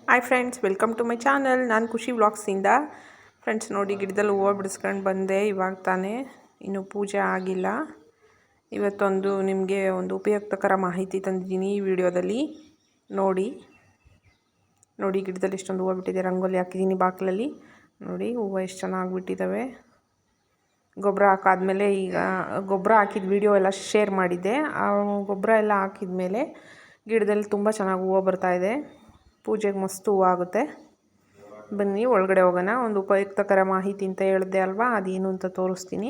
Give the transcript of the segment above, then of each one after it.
Hi friends, welcome to my channel. ನಾನು Khushi ವ್ಲಾಗ್ಸಿಂದ. Friends ನೋಡಿ, ಗಿಡದಲ್ಲಿ ಹೂವು ಬಿಡಿಸ್ಕೊಂಡು ಬಂದೆ ಇವಾಗ ತಾನೇ. ಇನ್ನೂ ಪೂಜೆ ಆಗಿಲ್ಲ. ಇವತ್ತೊಂದು ನಿಮಗೆ ಒಂದು ಉಪಯುಕ್ತಕರ ಮಾಹಿತಿ ತಂದಿದ್ದೀನಿ ಈ ವಿಡಿಯೋದಲ್ಲಿ. ನೋಡಿ ಗಿಡದಲ್ಲಿ ಎಷ್ಟೊಂದು ಹೂವು ಬಿಟ್ಟಿದೆ. ರಂಗೋಲಿ ಹಾಕಿದ್ದೀನಿ ಬಾಗಿಲಲ್ಲಿ. ನೋಡಿ ಹೂವು ಎಷ್ಟು ಚೆನ್ನಾಗಿ ಬಿಟ್ಟಿದ್ದಾವೆ. ಗೊಬ್ಬರ ಹಾಕಾದ್ಮೇಲೆ, ಈಗ ಗೊಬ್ಬರ ಹಾಕಿದ ವಿಡಿಯೋ ಎಲ್ಲ ಶೇರ್ ಮಾಡಿದ್ದೆ. ಆ ಗೊಬ್ಬರ ಎಲ್ಲ ಹಾಕಿದ ಮೇಲೆ ಗಿಡದಲ್ಲಿ ತುಂಬ ಚೆನ್ನಾಗಿ ಹೂವು ಬರ್ತಾಯಿದೆ. ಪೂಜೆಗೆ ಮಸ್ತ್ ಹೂವು ಆಗುತ್ತೆ. ಬನ್ನಿ ಒಳಗಡೆ ಹೋಗೋಣ. ಒಂದು ಉಪಯುಕ್ತಕರ ಮಾಹಿತಿ ಅಂತ ಹೇಳಿದೆ ಅಲ್ವಾ, ಅದೇನು ಅಂತ ತೋರಿಸ್ತೀನಿ.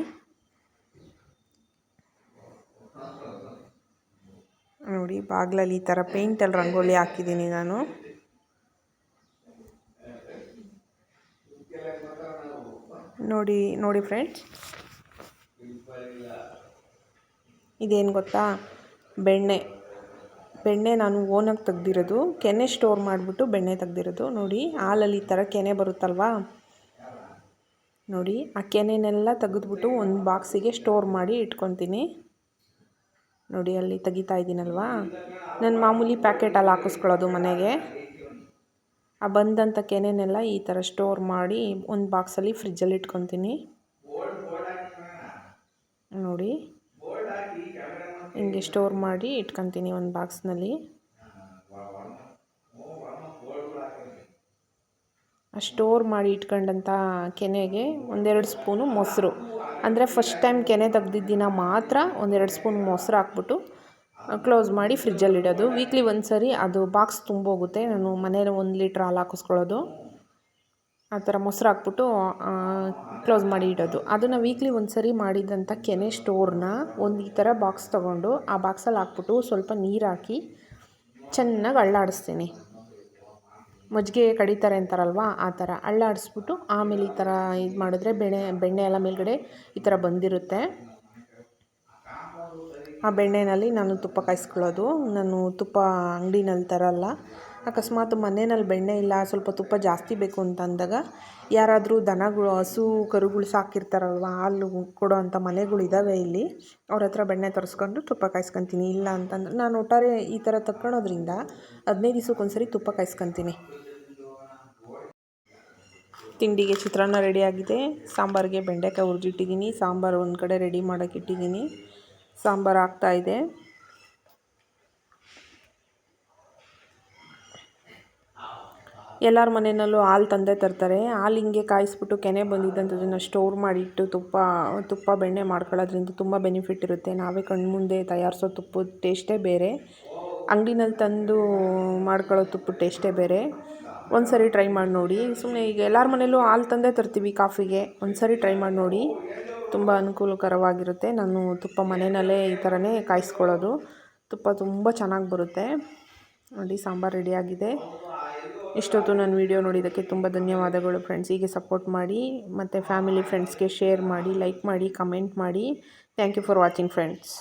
ನೋಡಿ, ಬಾಗಿಲಲ್ಲಿ ಈ ಥರ ಪೇಂಟಲ್ಲಿ ರಂಗೋಲಿ ಹಾಕಿದ್ದೀನಿ ನಾನು. ನೋಡಿ ಫ್ರೆಂಡ್ಸ್, ಇದೇನು ಗೊತ್ತಾ, ಬೆಣ್ಣೆ ನಾನು ಓನಾಗಿ ತೆಗ್ದಿರೋದು. ಕೆನೆ ಸ್ಟೋರ್ ಮಾಡಿಬಿಟ್ಟು ಬೆಣ್ಣೆ ತೆಗ್ದಿರೋದು. ನೋಡಿ, ಹಾಲಲ್ಲಿ ಈ ಥರ ಕೆನೆ ಬರುತ್ತಲ್ವಾ, ನೋಡಿ ಆ ಕೆನೆನೆಲ್ಲ ತೆಗೆದ್ಬಿಟ್ಟು ಒಂದು ಬಾಕ್ಸಿಗೆ ಸ್ಟೋರ್ ಮಾಡಿ ಇಟ್ಕೊತೀನಿ. ನೋಡಿ ಅಲ್ಲಿ ತೆಗಿತಾ ಇದ್ದೀನಲ್ವಾ, ನಾನು ಮಾಮೂಲಿ ಪ್ಯಾಕೆಟಲ್ಲಿ ಹಾಕಿಸ್ಕೊಳ್ಳೋದು ಮನೆಗೆ. ಆ ಬಂದಂಥ ಕೆನೆನೆಲ್ಲ ಈ ಥರ ಸ್ಟೋರ್ ಮಾಡಿ ಒಂದು ಬಾಕ್ಸಲ್ಲಿ ಫ್ರಿಜ್ಜಲ್ಲಿ ಇಟ್ಕೊತೀನಿ. ನೋಡಿ ಹಿಂಗೆ ಸ್ಟೋರ್ ಮಾಡಿ ಇಟ್ಕೊತೀನಿ ಒಂದು ಬಾಕ್ಸ್ನಲ್ಲಿ. ಆ ಸ್ಟೋರ್ ಮಾಡಿ ಇಟ್ಕೊಂಡಂಥ ಕೆನೆಗೆ 1-2 ಸ್ಪೂನು ಮೊಸರು, ಅಂದರೆ ಫಸ್ಟ್ ಟೈಮ್ ಕೆನೆ ತೆಗ್ದಿದ್ದ ದಿನ ಮಾತ್ರ 1-2 ಸ್ಪೂನ್ ಮೊಸರು ಹಾಕ್ಬಿಟ್ಟು ಕ್ಲೋಸ್ ಮಾಡಿ ಫ್ರಿಜ್ಜಲ್ಲಿ ಇಡೋದು. ವೀಕ್ಲಿ ಒಂದು ಸರಿ ಅದು ಬಾಕ್ಸ್ ತುಂಬೋಗುತ್ತೆ. ನಾನು ಮನೇಲಿ 1 ಲೀಟ್ರ್ ಹಾಲು ಹಾಕಿಸ್ಕೊಳ್ಳೋದು. ಆ ಥರ ಮೊಸರು ಹಾಕ್ಬಿಟ್ಟು ಕ್ಲೋಸ್ ಮಾಡಿ ಇಡೋದು. ಅದನ್ನು ವೀಕ್ಲಿ ಒಂದು ಸರಿ ಮಾಡಿದಂಥ ಕೆನೆ ಸ್ಟೋರ್ನ ಒಂದು ಈ ಥರ ಬಾಕ್ಸ್ ತೊಗೊಂಡು ಆ ಬಾಕ್ಸಲ್ಲಿ ಹಾಕ್ಬಿಟ್ಟು ಸ್ವಲ್ಪ ನೀರು ಹಾಕಿ ಚೆನ್ನಾಗಿ ಅಳ್ಳಾಡಿಸ್ತೀನಿ. ಮಜ್ಜಿಗೆ ಕಡಿತಾರೆ ಅಂತಾರಲ್ವ, ಆ ಥರ ಅಳ್ಳಾಡಿಸ್ಬಿಟ್ಟು ಆಮೇಲೆ ಈ ಥರ ಇದು ಮಾಡಿದ್ರೆ ಬೆಣ್ಣೆ ಎಲ್ಲ ಮೇಲ್ಗಡೆ ಈ ಥರ ಬಂದಿರುತ್ತೆ. ಆ ಬೆಣ್ಣೆನಲ್ಲಿ ನಾನು ತುಪ್ಪ ಕಾಯಿಸ್ಕೊಳ್ಳೋದು. ನಾನು ತುಪ್ಪ ಅಂಗಡಿನಲ್ಲಿ ತರಲ್ಲ. ಅಕಸ್ಮಾತ್ ಮನೆಯಲ್ಲಿ ಬೆಣ್ಣೆ ಇಲ್ಲ, ಸ್ವಲ್ಪ ತುಪ್ಪ ಜಾಸ್ತಿ ಬೇಕು ಅಂತ ಅಂದಾಗ ಯಾರಾದರೂ ದನಗಳು, ಹಸು ಕರುಗಳು ಸಾಕಿರ್ತಾರಲ್ವ, ಹಾಲು ಕೊಡೋ ಅಂಥ ಮನೆಗಳಿದ್ದಾವೆ ಇಲ್ಲಿ, ಅವ್ರ ಹತ್ರ ಬೆಣ್ಣೆ ತರಿಸ್ಕೊಂಡು ತುಪ್ಪ ಕಾಯಿಸ್ಕೊತೀನಿ. ಇಲ್ಲ ಅಂತಂದ್ರೆ ನಾನು ಒಟ್ಟಾರೆ ಈ ಥರ ತಕ್ಕೊಳ್ಳೋದ್ರಿಂದ 15 ದಿವಸಕ್ಕೊಂದ್ಸರಿ ತುಪ್ಪ ಕಾಯಿಸ್ಕೊತೀನಿ. ತಿಂಡಿಗೆ ಚಿತ್ರಾನ್ನ ರೆಡಿಯಾಗಿದೆ. ಸಾಂಬಾರಿಗೆ ಬೆಂಡೆಕಾಯಿ ಹುರಿದಿಟ್ಟಿದ್ದೀನಿ. ಸಾಂಬಾರು ಒಂದು ಕಡೆ ರೆಡಿ ಮಾಡೋಕ್ಕೆ ಇಟ್ಟಿದ್ದೀನಿ. ಸಾಂಬಾರು ಆಗ್ತಾಯಿದೆ. ಎಲ್ಲರ ಮನೆಯಲ್ಲೂ ಹಾಲು ತಂದೆ ತರ್ತಾರೆ. ಹಾಲು ಹಿಂಗೆ ಕಾಯಿಸ್ಬಿಟ್ಟು ಕೆನೆ ಬಂದಿದ್ದಂಥದ್ದನ್ನು ಸ್ಟೋರ್ ಮಾಡಿಟ್ಟು ತುಪ್ಪ ಬೆಣ್ಣೆ ಮಾಡ್ಕೊಳ್ಳೋದ್ರಿಂದ ತುಂಬ ಬೆನಿಫಿಟ್ ಇರುತ್ತೆ. ನಾವೇ ಕಣ್ಮುಂದೆ ತಯಾರಿಸೋ ತುಪ್ಪದ ಟೇಸ್ಟೇ ಬೇರೆ, ಅಂಗಡಿನಲ್ಲಿ ತಂದು ಮಾಡ್ಕೊಳ್ಳೋ ತುಪ್ಪದ ಟೇಸ್ಟೇ ಬೇರೆ. ಒಂದು ಸರಿ ಟ್ರೈ ಮಾಡಿ ನೋಡಿ. ಸುಮ್ಮನೆ ಈಗ ಎಲ್ಲರ ಮನೆಯಲ್ಲೂ ಹಾಲು ತಂದೆ ತರ್ತೀವಿ ಕಾಫಿಗೆ. ಒಂದು ಸರಿ ಟ್ರೈ ಮಾಡಿ ನೋಡಿ, ತುಂಬ ಅನುಕೂಲಕರವಾಗಿರುತ್ತೆ. ನಾನು ತುಪ್ಪ ಮನೆಯಲ್ಲೇ ಈ ಥರನೇ ಕಾಯಿಸ್ಕೊಳ್ಳೋದು. ತುಪ್ಪ ತುಂಬ ಚೆನ್ನಾಗಿ ಬರುತ್ತೆ. ನೋಡಿ, ಸಾಂಬಾರು ರೆಡಿಯಾಗಿದೆ. ಇಷ್ಟೊತ್ತು ನನ್ನ ವಿಡಿಯೋ ನೋಡಿದ್ದಕ್ಕೆ ತುಂಬ ಧನ್ಯವಾದಗಳು ಫ್ರೆಂಡ್ಸ್. ಹೀಗೆ ಸಪೋರ್ಟ್ ಮಾಡಿ, ಮತ್ತು ಫ್ಯಾಮಿಲಿ ಫ್ರೆಂಡ್ಸ್ಗೆ ಶೇರ್ ಮಾಡಿ, ಲೈಕ್ ಮಾಡಿ, ಕಮೆಂಟ್ ಮಾಡಿ. Thank you for watching friends.